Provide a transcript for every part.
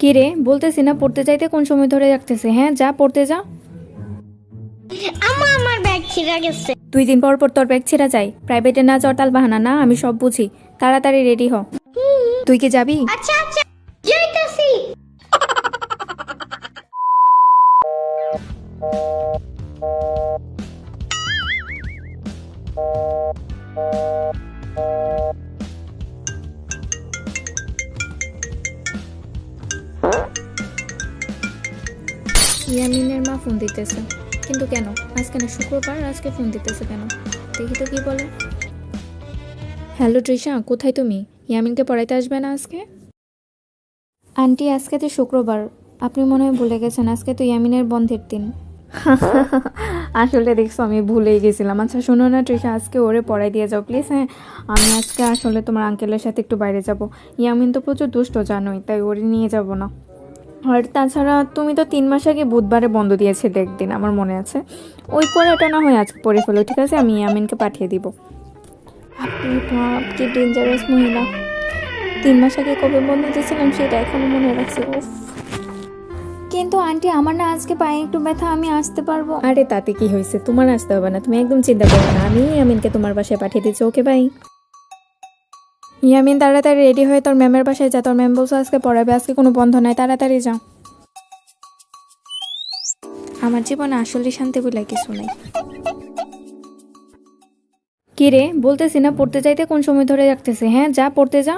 কি রে, বলতেছি না পড়তে যাইতে কোন সময় ধরে রাখতেছে? হ্যাঁ, যা পড়তে যা। আমার ব্যাগ ছিঁড়ে গেছে। 2 দিন পর পর তোর ব্যাগ ছেঁড়া যায়? প্রাইভেটে না যাওয়ার তাল বাহানা না, আমি সব বুঝি। তাড়াতাড়ি রেডি হ। তুই কি যাবি? আচ্ছা আচ্ছা, যাইতাছি। ইয়ামিনের মা ফোন দিতেছে, কিন্তু কেন? আজকে না শুক্রবার, আজকে ফোন দিতেছে কেন? দেখি তো কি বলে। হ্যালো তৃষা, কোথায় তুমি? ইয়ামিনকে পড়াইতে আসবে না আজকে? আন্টি, আজকে তো শুক্রবার, আপনি মনে হয় ভুলে গেছেন, আজকে তো ইয়ামিনের বন্ধের দিন। আসলে দেখছো, আমি ভুলেই গেছিলাম। আচ্ছা শোনো না তৃষা, আজকে ওরে পড়াই দিয়ে যাও প্লিজ। হ্যাঁ, আমি আজকে আসলে তোমার আঙ্কেলের সাথে একটু বাইরে যাব। ইয়ামিন তো প্রচুর দুষ্ট জানোই, তাই ওরে নিয়ে যাব না। আর তাছাড়া তুমি তো 3 মাস আগে বুধবারে বন্ধ দিয়েছিলে একদিন, আমার মনে আছে। ওই পড়াটা না হয় আজকে পড়ে ফেলো, ঠিক আছে? আমি ইয়ামিনকে পাঠিয়ে দিব। আপনি বাপ, কি ডেঞ্জারাস মহিলা! 3 মাস আগে কবে বন্ধ দিয়েছিলাম সেটা এখনো মনে রাখছি। উফ! কিন্তু আন্টি, আমার না আজকে পায়ে একটু ব্যথা, আমি আসতে পারবো? আরে তাতে কি হয়েছে, তোমার আসতে হবে না, তুমি একদম চিন্তা করো না, আমি ইয়ামিনকে তোমার বাসায় পাঠিয়ে দিচ্ছি। Okay bye. ইয়ামিন, তাড়াতাড়ি রেডি হয়ে তোর ম্যামের বাসায় যা, তোর ম্যাম বলছো আজকে পড়াবে, আজকে কোনো বন্ধ নাই, তাড়াতাড়ি যা। আমার জীবনে আসলে শান্তি বলে কিছু নাই। কি রে, বলতেছি না পড়তে যাইতে কোন সময় ধরে রাখতেছে? হ্যাঁ, যা পড়তে যা।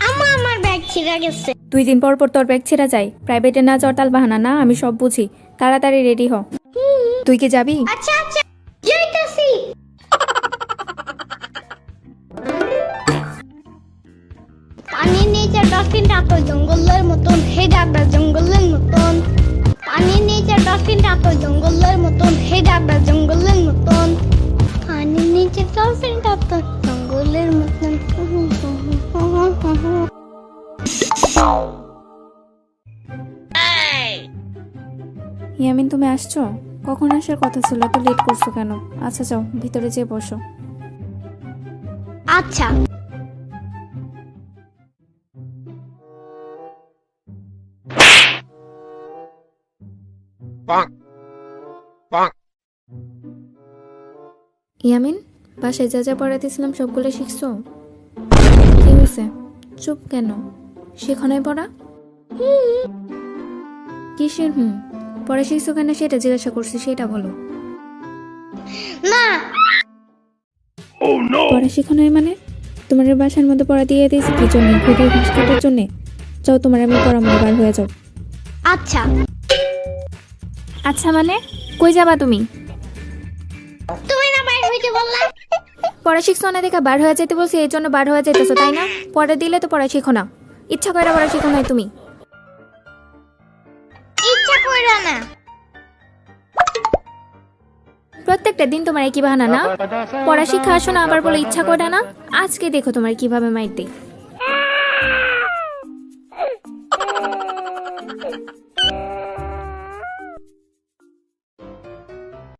আমার ব্যাগ ছিঁড়ে গেছে। 2 দিন পর পর তোর ব্যাগ ছেঁড়া যায়? প্রাইভেটে না যাওয়ার তাল বাহানা না, আমি সব বুঝি। তাড়াতাড়ি রেডি হ। তুই কি যাবি? আচ্ছা আচ্ছা, যাইতাছি। পানির নিচে ডলফিনটা তো জঙ্গলের মতন, হে ডাবরা জঙ্গলের মতন। পানির নিচে ডলফিনটা তো জঙ্গলের মতন, হে ডাবরা জঙ্গলের মতন। পানির নিচে ডলফিনটা তো জঙ্গলের মতন। ইয়ামিন, তুমি আসছো? কখন আসার কথা ছিল, এত লেট করছো কেন? আচ্ছা যাও, ভিতরে যেয়ে বসো। আচ্ছা। ইয়ামিন, বাসায় যা যা পড়াইতেছিলাম সবগুলো শিখছো? কি হয়েছে, চুপ কেন? শেখো নাই পড়া? কিসের পড়া শিখছো কেন সেটা জিজ্ঞাসা করছি, সেটা বলো। না। পড়া শিখো নাই মানে? তোমার বাসার মধ্যে পড়া দিয়ে দিয়েছি কি জন্য? ঘুরিয়ে ঘাস কাটার জন্যে? যাও, তোমার আমি পড়া মনে বার হয়ে যাও। আচ্ছা। আচ্ছা মানে? কই যাবা তুমি? তুমি না বাইরে হইতে বললা? পড়া শিখছো না দেখা বার হয়ে যেতে বলছি, এই জন্য বার হয়ে যেতেছো তাই না? পড়া দিলে তো পড়া শিখো না, ইচ্ছা করে পড়া শিখো নাই তুমি। ইচ্ছা কইরা না। প্রত্যেকটা দিন তোমার একই বাহানা না? পড়া শিখা আসো না, আবার বলে ইচ্ছা করে না। আজকে দেখো তোমার কিভাবে মাইর দেই।